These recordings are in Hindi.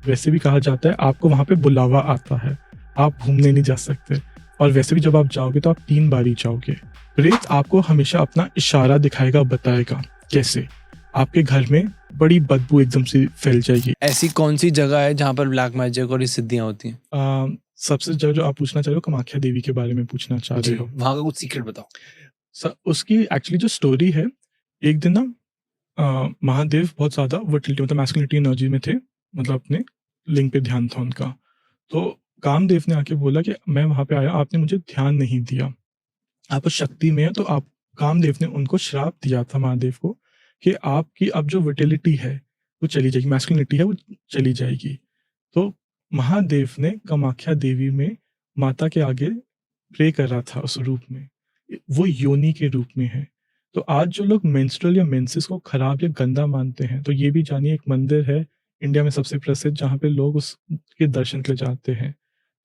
वैसे भी कहा जाता है आपको वहाँ पे बुलावा आता है, आप घूमने नहीं जा सकते। और वैसे भी जब आप जाओगे तो आप 3 बार ही जाओगे। प्रेत आपको हमेशा अपना इशारा दिखाएगा, बताएगा कैसे। आपके घर में बड़ी बदबू एकदम से फैल जाएगी। ऐसी कौन सी जगह है जहाँ पर ब्लैक मैजिक और ये सिद्धियाँ होती हैं? सबसे जो आप पूछना चाह रहे हो कामाख्या देवी के बारे में पूछना चाह रहे हो। वहाँ का कुछ सीक्रेट बताओ। उसकी एक्चुअली जो स्टोरी है, एक दिन ना महादेव बहुत ज़्यादा वर्टिलिटी मतलब मैस्कुलिनिटी एनर्जी में थे, मतलब अपने लिंग पे ध्यान था उनका। तो कामदेव ने आके बोला कि मैं वहाँ पे आया, आपने मुझे ध्यान नहीं दिया, आप उस शक्ति में हैं। तो आप कामदेव ने उनको श्राप दिया था महादेव को कि आपकी अब जो वर्टिलिटी है वो चली जाएगी, मैस्कुलिनिटी है वो चली जाएगी। तो महादेव ने कामाख्या देवी में माता के आगे प्रे कर रहा था उस रूप में, वो योनि के रूप में है। तो आज जो लोग मेंस्ट्रुअल या मेंसेस को खराब या गंदा मानते हैं, तो ये भी जानिए एक मंदिर है इंडिया में सबसे प्रसिद्ध जहाँ पे लोग उसके दर्शन के लिए जाते हैं।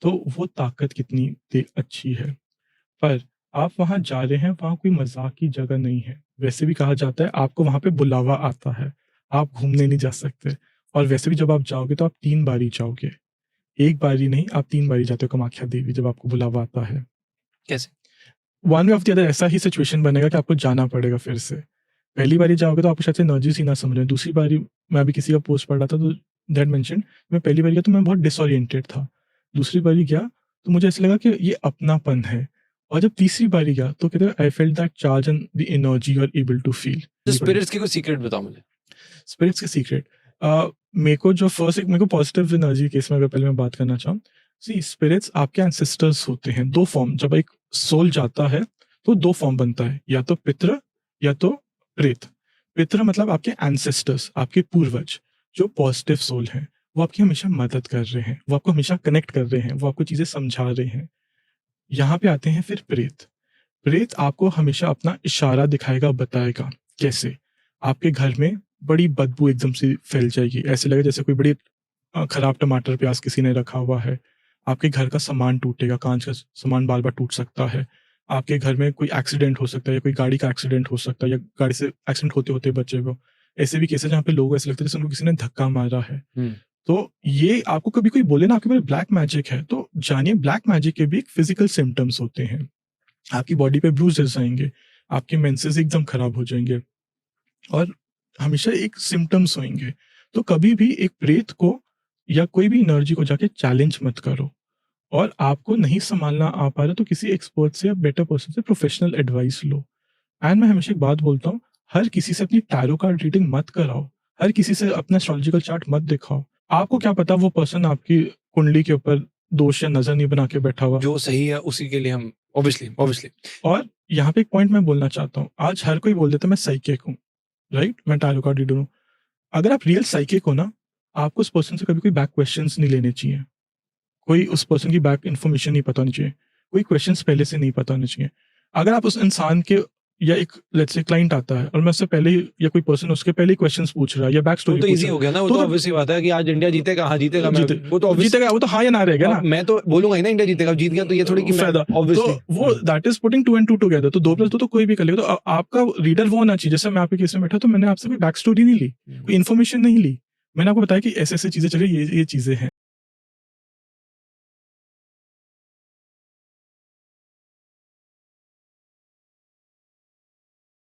तो वो ताकत कितनी अच्छी है। पर आप वहाँ जा रहे हैं, वहाँ कोई मजाक की जगह नहीं है। वैसे भी कहा जाता है आपको वहाँ पे बुलावा आता है, आप घूमने नहीं जा सकते। और वैसे भी जब आप जाओगे तो आप 3 बारी जाओगे, 1 बारी नहीं, आप 3 बारी जाते हो कामाख्या देवी जब आपको बुलावा आता है। कैसे? One way of the other ऐसा ही सिचुएशन बनेगा कि आपको जाना पड़ेगा फिर से। पहली बारी जाओगे तो आपको शायद से एनर्जीज़ ही ना समझ में। दूसरी बारी मैं अभी किसी का पोस्ट पढ़ रहा था तो दैट मेंशन्ड, मैं पहली बारी गया तो मैं बहुत डिसओरिएंटेड था। दूसरी बारी गया तो मुझे ऐसा लगा कि ये अपनापन है। और जब तीसरी बारी गया तो कहते हैं I felt that charge and the energy you are able to feel. Spirits के कोई सीक्रेट बताओ मुझे। स्पिरिट्स के सीक्रेट, मेरे को जो फर्स्ट एक मेरे को पॉजिटिव एनर्जी केस में अगर पहले मैं बात करना चाहूँ, सी स्पिरिट्स आपके एंसेस्टर्स होते हैं। 2 फॉर्म, जब एक सोल जाता है तो 2 फॉर्म बनता है, या तो पितृ या तो प्रेत। पितृ मतलब आपके एंसेस्टर्स, आपके पूर्वज जो पॉजिटिव सोल हैं, वो आपकी हमेशा मदद कर रहे हैं, वो आपको हमेशा कनेक्ट कर रहे हैं, वो आपको चीज़ें समझा रहे हैं। यहाँ पे आते हैं फिर प्रेत। प्रेत आपको हमेशा अपना इशारा दिखाएगा, बताएगा कैसे। आपके घर में बड़ी बदबू एकदम से फैल जाएगी, ऐसे लगेगा जैसे कोई बड़ी खराब टमाटर प्याज किसी ने रखा हुआ है। आपके घर का सामान टूटेगा, कांच का सामान बार बार टूट सकता है। आपके घर में कोई एक्सीडेंट हो सकता है, या कोई गाड़ी का एक्सीडेंट हो सकता है, या गाड़ी से एक्सीडेंट होते होते बचे वो। ऐसे भी केसेस जहाँ पे लोग ऐसे लगता है जैसे उनको किसी ने धक्का मारा है। तो ये आपको कभी कोई बोले ना आपके पास ब्लैक मैजिक है, तो जानिए ब्लैक मैजिक के भी एक फिजिकल सिम्टम्स होते हैं। आपकी बॉडी पे ब्रूजेस आएंगे, आपके मेंसेस एकदम खराब हो जाएंगे, और हमेशा एक सिम्टम्स होंगे। तो कभी भी एक प्रेत को या कोई भी एनर्जी को जाके चैलेंज मत करो। और आपको नहीं संभालना आ पा रहा तो किसी एक्सपर्ट से या बेटर पर्सन से प्रोफेशनल एडवाइस लो। एंड मैं हमेशा एक बात बोलता हूँ, हर किसी से अपनी टैरो कार्ड रीडिंग मत कराओ, हर किसी से अपना एस्ट्रोलॉजिकल चार्ट मत दिखाओ। आपको क्या पता वो पर्सन आपकी कुंडली के ऊपर दोष या नजर नहीं बना के बैठा हुआ। जो सही है उसी के लिए हम ऑब्वियसली। और यहाँ पे एक पॉइंट मैं बोलना चाहता हूँ, आज हर कोई बोल देता है मैं साइकिक हूँ, राइट, मैं टैरो कार्ड रीडर हूँ। अगर आप रियल साइकिक हो ना, आपको उस पर्सन से कभी कोई बैक क्वेश्चंस नहीं लेने चाहिए, कोई उस पर्सन की बैक इन्फॉर्मेशन नहीं पता होनी चाहिए, कोई क्वेश्चंस पहले से नहीं पता होने चाहिए। अगर आप उस इंसान के, या एक लेट्स से क्लाइंट आता है और मैं उससे पहले ही, या कोई पर्सन उसके पहले ही क्वेश्चंस पूछ रहा है या बैक स्टोरी तो पूछ इजी रहा हो गया ना, वो तो ऑब्वियस सी बात है कि आज इंडिया जीतेगा, हाँ जीतेगा, वो तो जीतेगा, वो तो हाँ या ना रहेगा ना। मैं तो बोलूंगा ही ना इंडिया जीतेगा, जीत गया तो ये थोड़ी कि फायदा, ऑब्वियसली तो वो that is putting 2 and 2 together. तो 2+2 तो कोई भी कर लेगा। तो आपका रीडर वो होना चाहिए। जैसे मैं आपके केस में बैठा तो मैंने आपसे कोई बैक स्टोरी नहीं ली, कोई इन्फॉर्मेशन नहीं ली, मैंने आपको बताया कि ऐसे ऐसे चीजें चली, ये चीजें हैं।